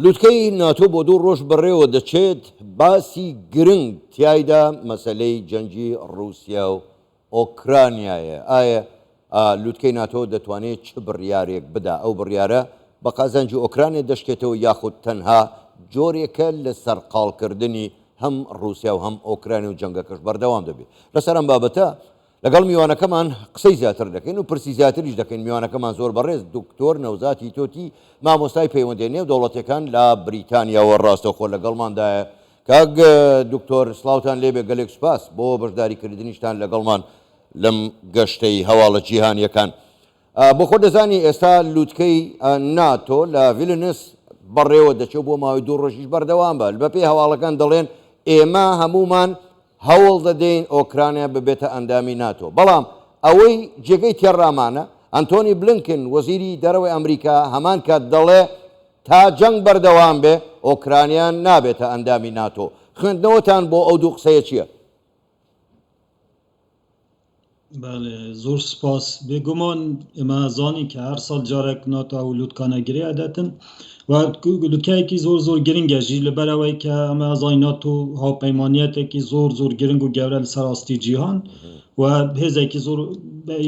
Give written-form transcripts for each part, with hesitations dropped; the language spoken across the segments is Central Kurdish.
لوتکەی ناتۆ بۆ دوو ڕۆژ بەڕێوە دەچێت باسی گرنگ تایدا مەسەلەی جەنگی رووسیا و ئۆکرانیایە. ئایا لوتکەی ناتۆ دەتوانێت چ بڕیارێک بدا؟ ئەو بڕیارە بە قازانجی ئۆکرانیا دەشکێتەوە یاخود تەنها جۆرێکە لە سەرقاڵکردنی هەم رووسیا و هەم ئۆکرانی و جەنگەکەش بەردەوام دەبێت. لەسەر ئەم بابەتە لەگەڵ میوانەکەمان قسەی زیاتر دەکەین و پرسی زیاتریش دەکەین. میوانەکەمان زۆر بەڕێز دکتۆر نەوزاتی تۆتی مامۆستای پەیوەندی نێو دەوڵەتەکان لە بریتانیاوە ڕاستەوخۆ لەگەڵماندایە. کاک دکتۆر سلااوان لێبێ گەلێک سوپاس بۆ بەشداریکردنیشتان لەگەڵمان لەم گەشتەی هەواڵە جیهانیەکان. بۆ خۆ دەزانی ئێستا لوتکەی ناتۆ لە ڤیلنس بەڕێوە دەچێت بۆ ماوەی دوو ڕۆژیش بەردەوام بە بەپێی هەواڵەکان دەڵێن ئێمە هەمومان هەوڵ دەدەین ئۆکرانیا ببێتە ئەندامی ناتۆ. بەڵام ئەوەی جێگەی تێڕامانە ئەنتۆنی بلینکن وەزیری دەرەوەی ئەمریکا هەمان کات دەڵێ تا جەنگ بەردەوام بێ ئۆکرانیان نابێتە ئەندامی ناتۆ. خوێندنەوەتان بۆ ئەو دوو قسەیە چییە؟ بله زۆر سپاس. بێگومان ئێمە زانی کە هەر ساڵ جارێک ناتۆ و لوتکانەگیری ئەدەتن و لوتکایەکی زۆر گرنگە ژی لەبەرەوەی کە ئەمە زای ناتۆ هاوپەیمانیەتێکی زۆر گرنگ و گەورە لەسەر ئاستی جیهان و هێزێکی زۆر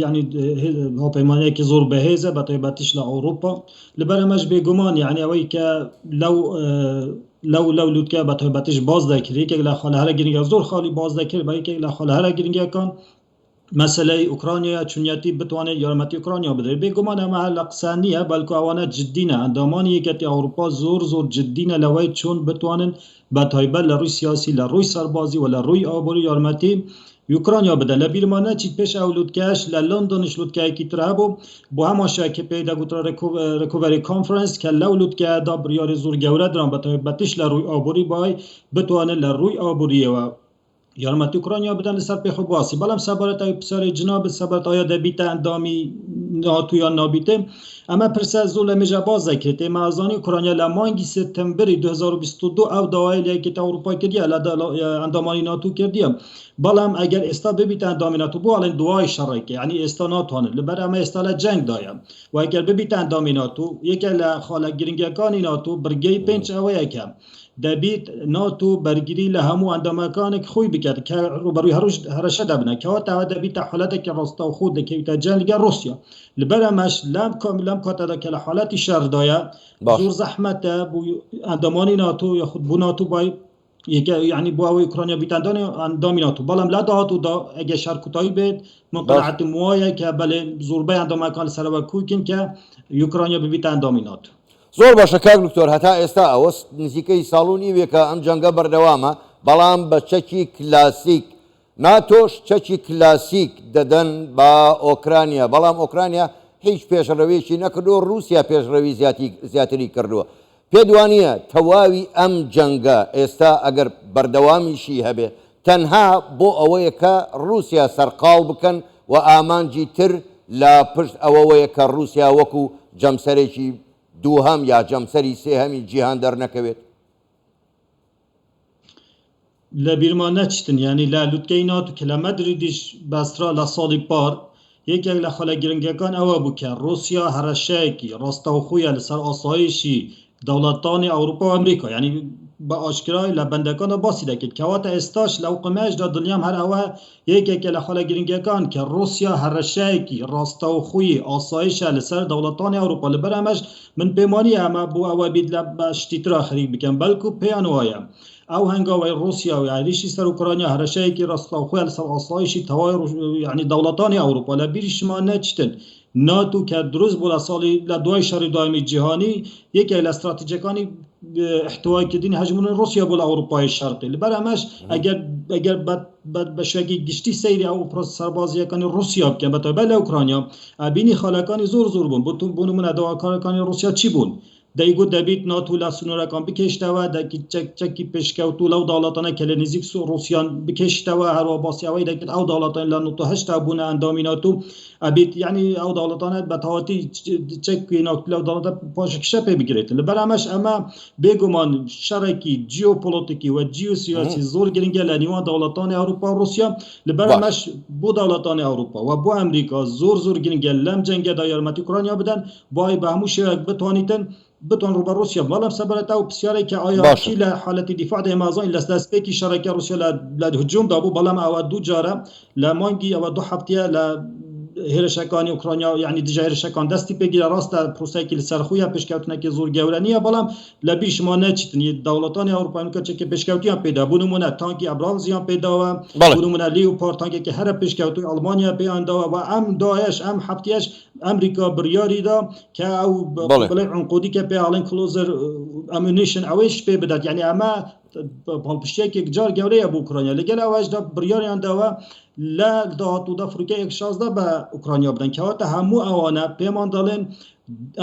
یعنی هاوپەیمانیەکی زۆر بەهێزە بە تایبەتیش لە ئەوروپا. لەبەر ئەمەش بێگومان یعنی ئەوەی کە لەو لوتکە بە تایبەتیش باز دەکرد یەکێک لە خاڵە گرنگە زۆر خاڵی باز دەکرد بە یەکێک لە خاڵە گرنگەکان مەسەلەی ئوکرانیا چونەتی بتوانێت یارمەتی ئوکرانیا بدرێت. بێگومان ئەمە لە قسە نییە بەڵکو ئەوانە جددینە. ئەندامانی یەکەتی ئەوروپا زۆر جددینە لەوەی چۆن بتوانن بە تایبەت لە ڕووی سیاسی لە ڕووی سەربازی و لە ڕووی ئابووری یارمەتی ئوکرانیا بدەن. لە بیرمانە چیت پێش ئەو لوتکەش لە لۆندۆنش لوتکایەکی تر هەبوو بۆ هەماشەکە پێدا گوترا ریکۆڤەری کۆنفرەنس کە لەو لوتکەدا بڕیاری زۆر گەورە دران بە تایبەتیش لە ڕووی ئابووری بای بتوانن لە ڕووی ئابووریەوە یارمەتی ئوکرانیا بدەن لەسەر پێخۆ باسی. بەڵام سەبارەتای پرسیاری جناب سەبارەت ئایا دەبیتە ئەندامی ناتۆ یان نابیتێ ئەمە پرسە زۆر لە مێژە باز دەکرێت. ئێمە ئازانی ئوکرانیا لە مانگی سپتەمبەری 2022 ئەو داوای لە یەکێتی ئەوروپا کردیە لە ئەندامانی ناتۆ کردیە. بەڵام ئەگەر ئێستا ببیتە ئەندامی ناتۆ بۆ ئەڵێن دوای شەڕێکی یعنی ئێستا ناتوانێت لەبەر ئەمە ئێستا لە جەنگدایە و ئەگەر ببیتە ئەندامی ناتۆ یەکێک لە خاڵە گرنگەکانی ناتۆ بڕگەی پێنج ئەوەیەکە دەبیت ناتۆ بەرگری لە هەموو ئەندامەکانێک خۆی بکات کە ڕوبەرووی هەرەشە دەبنە کەواتەوە دەبیتە حالەتێکی ڕاستەوخۆ دەکەوێتە جەنگ لەگەڵ رووسیا. لەبەر ئەمەش لەم کاتەدا کە لە حالەتی شەردایە زۆر زەحمەتە بۆ ئەندامانی ناتۆ یاخود بۆ ناتۆ بای یعنی بۆ ئەوەی ئوکرانیا بیتە ئەندامی ناتۆ. بەڵام لە داهاتوودا ئەگەر شەر کوتایی بێت من قەناعەتم وایە کە بەڵێ زۆربەی ئەندامەکان لەسەرەوە کوکن کە ئوکرانیا ببیتە ئەندامی ناتۆ. زۆر باشە کاک دکتۆر، هەتا ئێستا ئەوە نزیکەی ساڵونی وێکە ئەم جەنگە بەردەوامە، بەڵام بە چەکی کلاسیک ناتۆش چەکی کلاسیک دەدەن بە ئۆکرانیا، بەڵام ئۆکرانیا هیچ پێشڕەوێکی نەکردو، رووسیا پێشڕەوی زیاتری کردووە. پێدوانیە تەواوی ئەم جەنگە ئێستا ئەگەر بەردەوامیشی هەبێ تەنها بۆ ئەوەیە کە رووسیا سەرقاڵ بکەن و ئامانجی تر لە پشت ئەوەیە کە رووسیا وەکو جەمسەرێکی دووهەم یا جەمسەری سێهەمی جیهان دەرنەکەوێت. لە بیرمان نەچتن ینی لە لوتکەی ناتۆ کە لە مەدریدیش بەسترا لە ساڵی پار یەکێک لە خەڵە گرنگەکان ئەوە بوو کە رووسیا هەرەشەیەکی ڕاستەوخۆیە لەسەر ئاسایشی دەوڵەتانی ئەوروپا و ئەمریکا، ینی بە ئاشکرای لە بەندەکانە باسی دەکرد کەواتە ئێستاش لەو قمەشدا دڵنیام هەر ئەوە یەکێکە لە خەڵە گرنگەکان کە رووسیا هەرەشەیەکی ڕاستەوخۆیی ئاسایشە لەسەر دەوڵەتانی ئەوروپا. لەبەر ئەمەش من پێمانی ئەمە بۆ ئەوە بیت لە بەشتی ترا خەریک بکەم، بەڵکو پێیان وایە ئەو هەنگاوی رووسیا و عریشی سەر ئوکرانیا هەرەشەیەکی ڕاستەوخۆیە لەسەر ئاسایشی تەواوی ینی دەوڵەتانی ئەوروپا لە بیریشمان نەچتن. ناتۆ کە دروست بوو لە ساڵی لە دوای شەڕی دوایەمی جیهانی یەکێک لە استراتیجیەکانی احتوایکردنی هەژمونی رووسیا بوو لە ئەوروپای شەرقی. لەبەر ئەمەش ئەگەر بە شێوەیەکی گشتی سەیری ئەو سەربازیەکانی رووسیا بکەن بەتایبەت لە ئوکرانیا ئابینی خاڵەکانی زۆر بوون. بۆ نمونە داواکارەکانی رووسیا چی بوون؟ دەیگوت دەبیت ناتۆ لە سنوورەکان بکەشتەوە، چەکی پێشکەوتو لەو داڵاتانە کە لە نزیک رووسیان بکەشتەوە، هەروە باسیەوەی دەکرد ئەو داڵاتان لە نۆتۆ هەشتا بوونە ئەندامی ناتۆ ئەبیت یعنی ئەو داڵاتانە بە تەواوەتی چەکی ناتۆ لەو داڵاتە پاشەکشە پێ بگرێت. لەبەر ئەمەش ئەمە بێگومان شەڕێکی جیۆپۆلیتیکی و جیۆسیاسی زۆر گرنگە لە نێوان دەوڵەتانی ئەوروپا و رووسیا. لەبەر ئەمەش بۆ دەوڵەتانی ئەوروپا و بۆ ئەمریکا زۆر گرنگە لەم جەنگەدا یارمەتی ئوکرانیا بدەن، بۆ ئەوەی بە هەموو شێوەیەک بتوانیتن بتون روبا روسيا بەڵام سەبارەت ئەو پرسیارێکی ئایا باشە. چی لە حالەتی دیفاعی ئەمازۆن لە دەستپێکی شەڕێکی رووسیا لە هجوومدا بوو بەڵام ئەوە دوو جارە لە مانگی ئەوە دوو هەفتەیە لە هێرشەکانی ئوکرانیا یعنی دژە هێرشەکان دەستی پێگیرە ڕاستە پرۆسەیەکی لەسەرخویە پێشکەوتنێکی زۆر گەورە نییە بەڵام لە بیشمان نەچیتنی دەوڵەتانی ئەوروپای کەچێکی پێشکەوتیان پێدا بوو نمونە تانکی ئەبرامزیان پێداوە بوو نمونە لیوپارد تانکێکی هەرە پێشکەوتوی ئەڵمانیا پێیانداوە و ئەم داعش ئەم هەفتەیەش ئەمریکا بڕیاریدا کە ئەو بڵێ عنقودی کە پێ ئاڵێن کلۆزر ئەمونیشن ئەوەیش پێ بدات یعنی ئەمە هەڵپشتێکی جار گەورەیە بۆ ئوکرانیا لەگەڵ ئەوەشدا بڕیاریانداوە لە داهاتوودا فروکە 16 بە ئوکرانیا بدەن کەواتە هەموو ئەوانە پێمان دەڵێن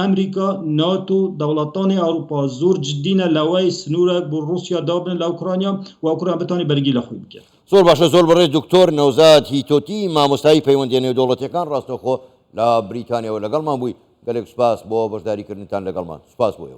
ئەمریکا ناتو دەوڵەتانی ئەوروپا زۆر جددینە لەوەی سنوورێک بۆ رووسیا دابن لە ئوکرانیا و ئوکران بتوانێت بەرگی لە خۆی بکرێت. زۆر باشە زۆر بەڕێز دکتۆر نەوزاد هیتۆتی مامۆستایی پەیوەندیە نێودەوڵەتیەکان ڕاستەوخۆ لە بریتانیاەوە لەگەڵمان بووی گەلێک سوپاس بۆ بەشداریکردنتان لەگەڵمان سوپاس بۆ.